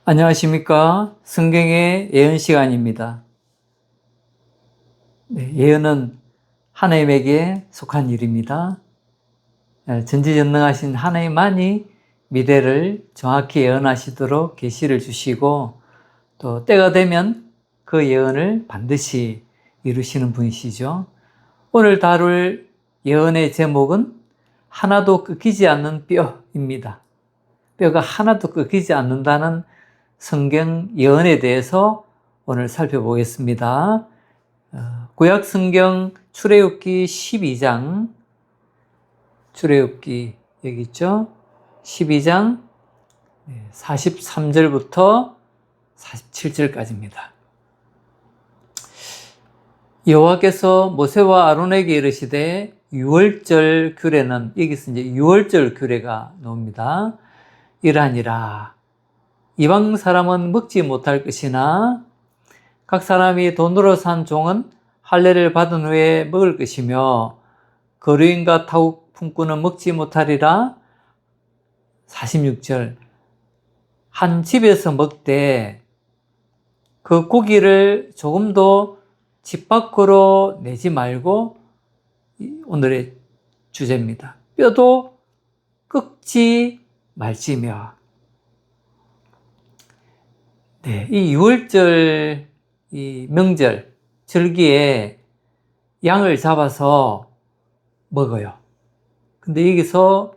안녕하십니까. 성경의 예언 시간입니다. 예언은 하나님에게 속한 일입니다. 전지전능하신 하나님만이 미래를 정확히 예언하시도록 계시를 주시고 또 때가 되면 그 예언을 반드시 이루시는 분이시죠. 오늘 다룰 예언의 제목은 하나도 끊기지 않는 뼈입니다. 뼈가 하나도 끊기지 않는다는 성경 예언에 대해서 오늘 살펴보겠습니다. 구약 성경 출애굽기 12장, 출애굽기 여기 있죠? 12장 43절부터 47절까지입니다. 여호와께서 모세와 아론에게 이르시되 유월절 규례는, 여기서 이제 유월절 규례가 나옵니다. 이러하니라. 이방 사람은 먹지 못할 것이나 각 사람이 돈으로 산 종은 할례를 받은 후에 먹을 것이며 거류인과 타국 품꾼은 먹지 못하리라. 46절. 한 집에서 먹되 그 고기를 조금도 집 밖으로 내지 말고, 오늘의 주제입니다. 뼈도 꺾지 말지며. 이 유월절, 이 명절, 절기에 양을 잡아서 먹어요. 근데 여기서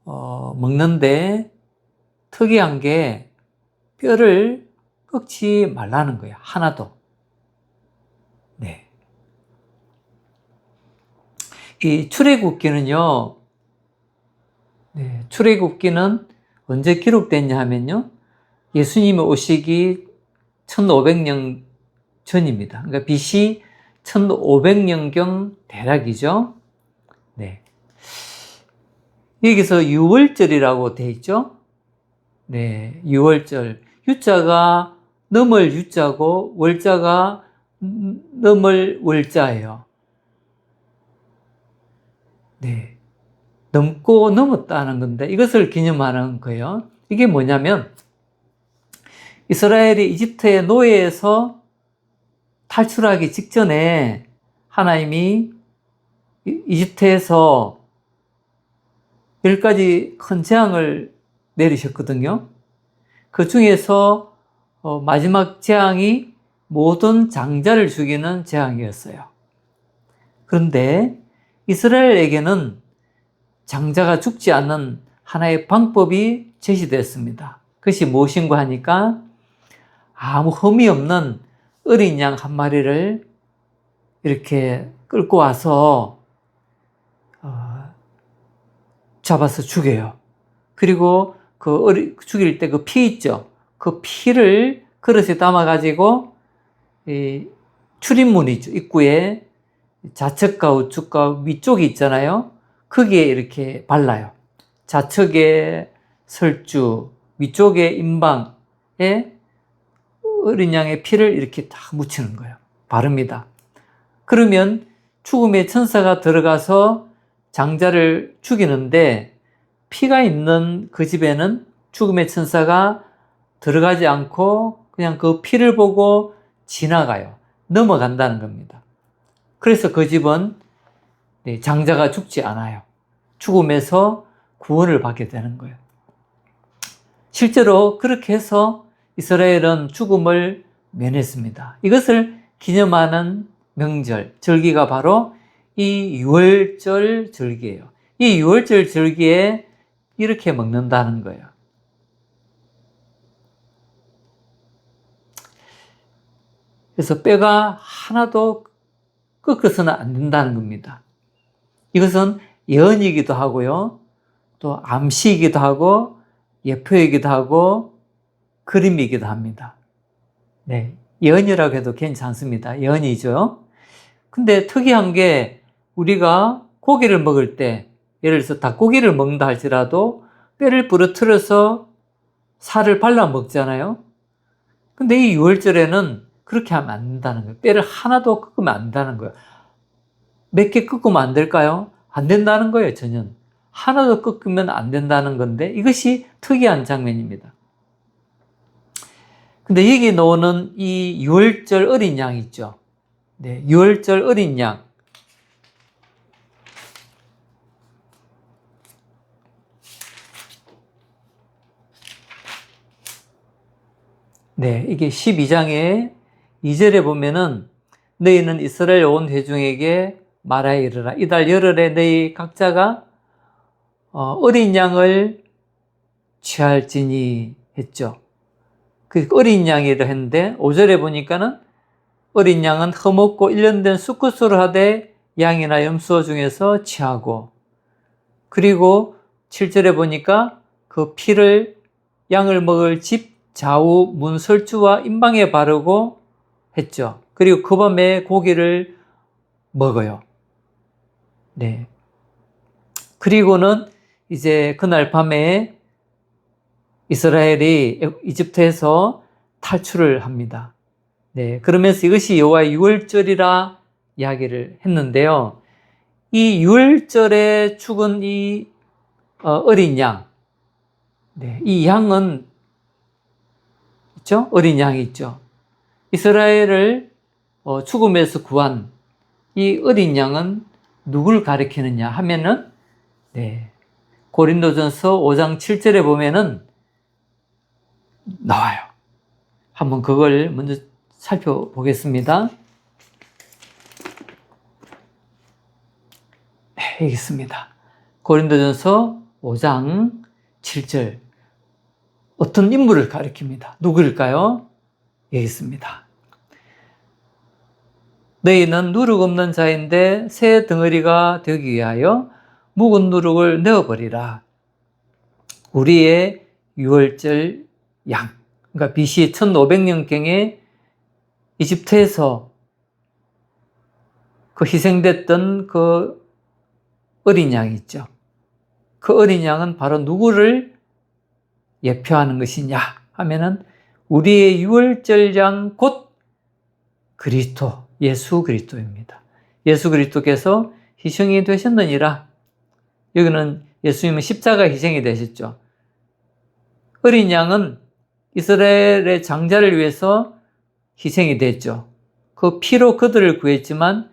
먹는데 특이한 게 뼈를 꺾지 말라는 거예요. 하나도. 이 출애굽기는요, 출애굽기는 언제 기록됐냐 하면요, 예수님이 오시기 1500년 전입니다. 그러니까 BC 1500년경 대략이죠. 여기서 유월절이라고 되어 있죠. 유월절. 유자가 넘을 유자고 월자가 넘을 월자예요. 넘고 넘었다는 건데 이것을 기념하는 거예요. 이게 뭐냐면 이스라엘이 이집트의 노예에서 탈출하기 직전에 하나님이 이집트에서 10가지 큰 재앙을 내리셨거든요. 그 중에서 마지막 재앙이 모든 장자를 죽이는 재앙이었어요. 그런데 이스라엘에게는 장자가 죽지 않는 하나의 방법이 제시됐습니다. 그것이 무엇인가 하니까 아무 흠이 없는 어린 양 한 마리를 이렇게 끌고 와서 잡아서 죽여요. 그리고 죽일 때 그 피 있죠? 그 피를 그릇에 담아가지고 이 출입문 있죠? 입구에 좌측과 우측과 위쪽이 있잖아요. 거기에 이렇게 발라요. 좌측에 설주, 위쪽에 임방에 어린 양의 피를 이렇게 딱 묻히는 거예요. 바릅니다. 그러면 죽음의 천사가 들어가서 장자를 죽이는데 피가 있는 그 집에는 죽음의 천사가 들어가지 않고 그냥 그 피를 보고 지나가요. 넘어간다는 겁니다. 그래서 그 집은 장자가 죽지 않아요. 죽음에서 구원을 받게 되는 거예요. 실제로 그렇게 해서 이스라엘은 죽음을 면했습니다. 이것을 기념하는 명절, 절기가 바로 이 유월절 절기예요. 이 유월절 절기에 이렇게 먹는다는 거예요. 그래서 뼈가 하나도 꺾어서는 안 된다는 겁니다. 이것은 예언이기도 하고요, 또 암시이기도 하고 예표이기도 하고 그림이기도 합니다. 예언이라고 해도 괜찮습니다. 예언이죠. 근데 특이한 게 우리가 고기를 먹을 때, 예를 들어서 닭고기를 먹는다 할지라도 뼈를 부러뜨려서 살을 발라 먹잖아요. 근데 이 유월절에는 그렇게 하면 안 된다는 거예요. 뼈를 하나도 꺾으면 안 된다는 거예요. 몇 개 꺾으면 안 될까요? 안 된다는 거예요, 전혀. 하나도 꺾으면 안 된다는 건데 이것이 특이한 장면입니다. 근데 여기 나오는 이 유월절 어린 양 있죠. 네, 유월절 어린 양. 네, 이게 12장의 2절에 보면은 너희는 이스라엘 온 회중에게 말하여 이르라. 이달 열흘에 너희 각자가 어린 양을 취할지니 했죠. 그 어린 양이라 했는데 5절에 보니까는 어린 양은 허먹고 1년 된 수컷으로 하되 양이나 염소 중에서 취하고, 그리고 7절에 보니까 그 피를 양을 먹을 집 좌우 문 설주와 임방에 바르고 했죠. 그리고 그 밤에 고기를 먹어요. 네. 그리고는 이제 그날 밤에 이스라엘이 이집트에서 탈출을 합니다. 네. 그러면서 이것이 여호와의 유월절이라 이야기를 했는데요. 이 유월절에 죽은 이 어린 양, 네. 이 양은 있죠? 어린 양이 있죠. 이스라엘을 죽음에서 구한 이 어린 양은 누굴 가리키느냐 하면은, 네, 고린도전서 5장 7절에 보면은 나와요. 한번 그걸 먼저 살펴보겠습니다. 네, 여기 있습니다. 고린도전서 5장 7절. 어떤 인물을 가리킵니다. 누구일까요? 여기 있습니다. 너희는 누룩 없는 자인데 새 덩어리가 되기 위하여 묵은 누룩을 내어버리라. 우리의 유월절 양. 그러니까 BC 1500년경에 이집트에서 그 희생됐던 그 어린 양이 있죠. 그 어린 양은 바로 누구를 예표하는 것이냐 하면은 우리의 유월절 양 곧 그리스도, 예수 그리스도입니다. 예수 그리스도께서 희생이 되셨느니라. 여기는 예수님은 십자가 희생이 되셨죠. 어린 양은 이스라엘의 장자를 위해서 희생이 됐죠. 그 피로 그들을 구했지만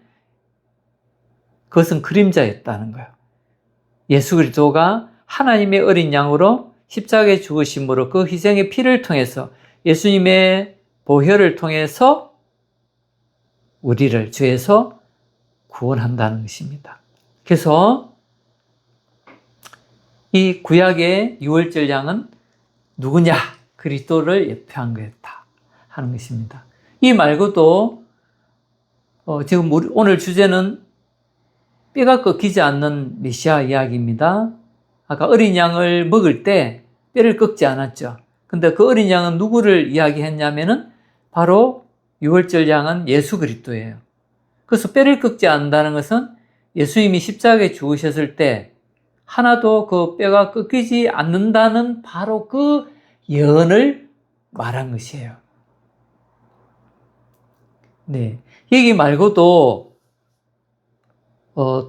그것은 그림자였다는 거예요. 예수 그리스도가 하나님의 어린 양으로 십자가에 죽으심으로 그 희생의 피를 통해서 예수님의 보혈을 통해서 우리를 죄에서 구원한다는 것입니다. 그래서 이 구약의 유월절 양은 누구냐? 그리스도를 예표한 거였다 하는 것입니다. 이 말고도 지금 오늘 주제는 뼈가 꺾이지 않는 메시아 이야기입니다. 아까 어린 양을 먹을 때 뼈를 꺾지 않았죠. 근데 그 어린 양은 누구를 이야기했냐면은 바로 유월절 양은 예수 그리스도예요. 그래서 뼈를 꺾지 않는다는 것은 예수님이 십자가에 죽으셨을 때 하나도 그 뼈가 꺾이지 않는다는 바로 그 예언을 말한 것이에요. 네. 여기 말고도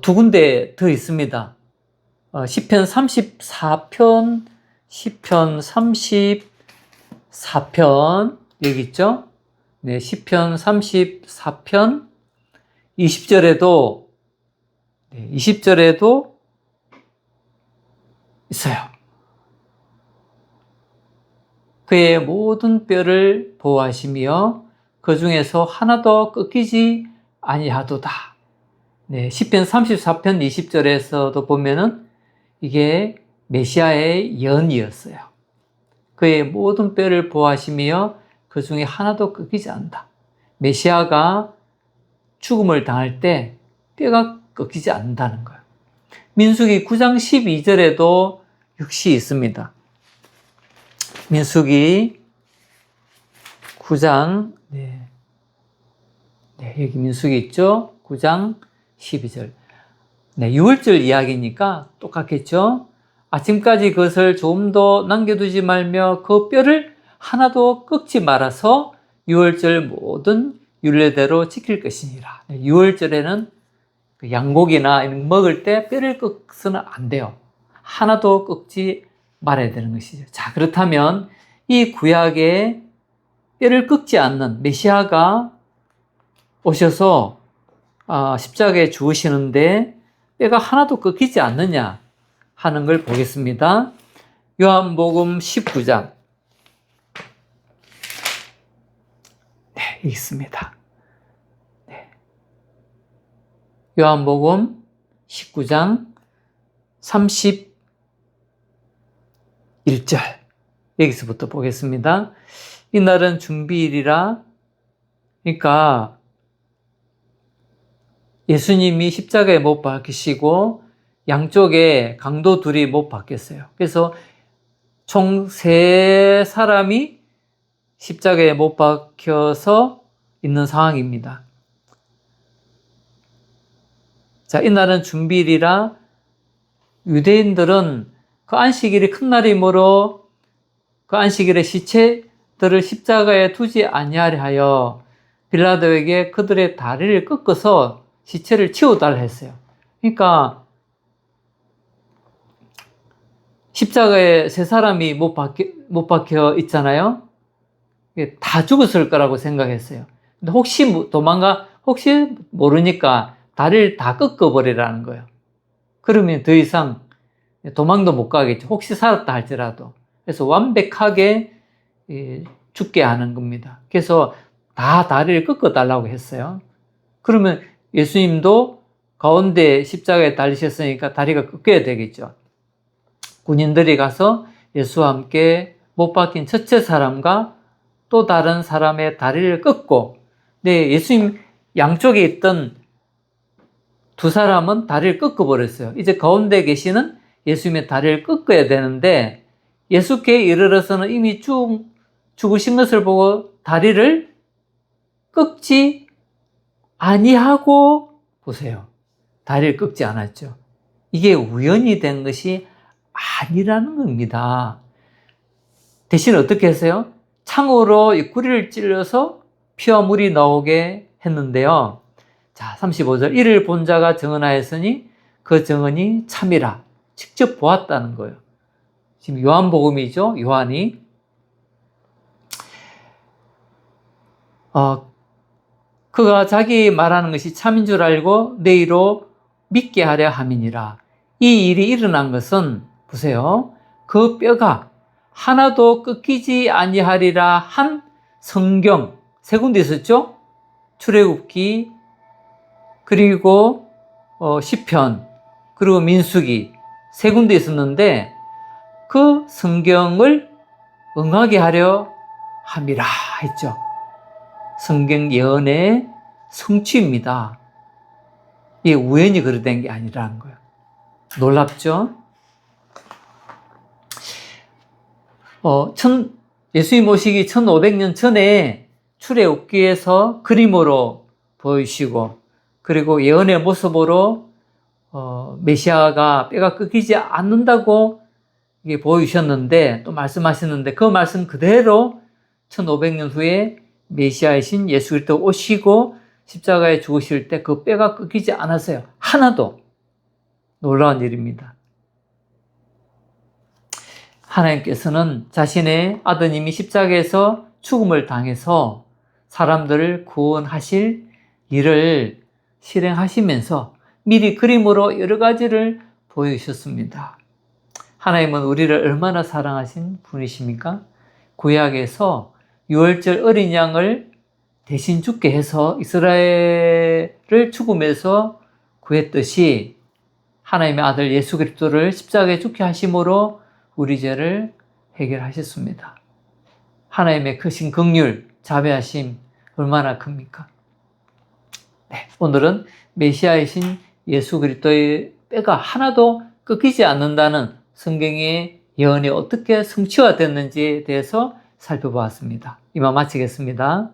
두 군데 더 있습니다. 시편 34편, 시편 34편 여기 있죠? 네, 시편 34편 20절에도 네, 20절에도 있어요. 그의 모든 뼈를 보호하시며 그 중에서 하나도 꺾이지 아니하도다. 네, 시편 34편 20절에서도 보면은 이게 메시아의 예언이었어요. 그의 모든 뼈를 보호하시며 그 중에 하나도 꺾이지 않는다. 메시아가 죽음을 당할 때 뼈가 꺾이지 않는다는 거예요. 민수기 9장 12절에도 역시 있습니다. 민수기 9장, 네, 여기 민수기 있죠? 9장 12절. 네, 유월절 이야기니까 똑같겠죠? 아침까지 그것을 좀 더 남겨두지 말며 그 뼈를 하나도 꺾지 말아서 유월절 모든 율례대로 지킬 것이니라. 네, 유월절에는 양고기나 먹을 때 뼈를 꺾어서는 안 돼요. 하나도 꺾지 말아야 되는 것이죠. 자, 그렇다면 이 구약의 뼈를 꺾지 않는 메시아가 오셔서 십자가에 죽으시는데 뼈가 하나도 꺾이지 않느냐 하는 걸 보겠습니다. 요한복음 19장. 네, 있습니다. 네. 요한복음 19장 31절. 여기서부터 보겠습니다. 이날은 준비일이라, 그러니까 예수님이 십자가에 못 박히시고 양쪽에 강도 둘이 못 박혔어요. 그래서 총 3사람이 십자가에 못 박혀서 있는 상황입니다. 자, 이날은 준비일이라 유대인들은 그 안식일이 큰 날이므로 그 안식일에 시체들을 십자가에 두지 아니하려 하여 빌라도에게 그들의 다리를 꺾어서 시체를 치워달라 했어요. 그러니까 십자가에 3사람이 못 박혀 있잖아요. 다 죽었을 거라고 생각했어요. 근데 혹시 모르니까 다리를 다 꺾어버리라는 거예요. 그러면 더 이상 도망도 못 가겠죠. 혹시 살았다 할지라도. 그래서 완벽하게 죽게 하는 겁니다. 그래서 다 다리를 꺾어달라고 했어요. 그러면 예수님도 가운데 십자가에 달리셨으니까 다리가 꺾여야 되겠죠. 군인들이 가서 예수와 함께 못 박힌 첫째 사람과 또 다른 사람의 다리를 꺾고, 네, 예수님 양쪽에 있던 2사람은 다리를 꺾어버렸어요. 이제 가운데 계시는 예수님의 다리를 꺾어야 되는데, 예수께 이르러서는 이미 죽으신 것을 보고 다리를 꺾지 아니하고, 보세요. 다리를 꺾지 않았죠. 이게 우연히 된 것이 아니라는 겁니다. 대신 어떻게 했어요? 창으로 이 구리를 찔러서 피와 물이 나오게 했는데요. 자, 35절. 이를 본 자가 증언하였으니 그 증언이 참이라. 직접 보았다는 거예요. 지금 요한복음이죠. 요한이. 그가 자기 말하는 것이 참인 줄 알고 내의로 믿게 하려 함이니라. 이 일이 일어난 것은, 보세요. 그 뼈가 하나도 꺾이지 아니하리라 한 성경 3군데 있었죠? 출애굽기, 그리고 시편, 그리고 민수기 3군데 있었는데 그 성경을 응하게 하려 함이라 했죠. 성경 예언의 성취입니다. 이게 우연히 그렇게 된 게 아니라는 거예요. 놀랍죠? 예수님 오시기 1500년 전에 출애굽기에서 그림으로 보이시고, 그리고 예언의 모습으로 메시아가 뼈가 꺾이지 않는다고 이게 보이셨는데, 또 말씀하셨는데, 그 말씀 그대로 1500년 후에 메시아이신 예수 그리스도 오시고 십자가에 죽으실 때 그 뼈가 꺾이지 않았어요. 하나도. 놀라운 일입니다. 하나님께서는 자신의 아드님이 십자가에서 죽음을 당해서 사람들을 구원하실 일을 실행하시면서 미리 그림으로 여러 가지를 보여주셨습니다. 하나님은 우리를 얼마나 사랑하신 분이십니까? 구약에서 유월절 어린 양을 대신 죽게 해서 이스라엘을 죽음에서 구했듯이 하나님의 아들 예수 그리스도를 십자가에 죽게 하심으로 우리 죄를 해결하셨습니다. 하나님의 크신 긍휼, 자비하심 얼마나 큽니까? 네, 오늘은 메시아이신 예수 그리스도의 뼈가 하나도 꺾이지 않는다는 성경의 예언이 어떻게 성취화됐는지에 대해서 살펴보았습니다. 이만 마치겠습니다.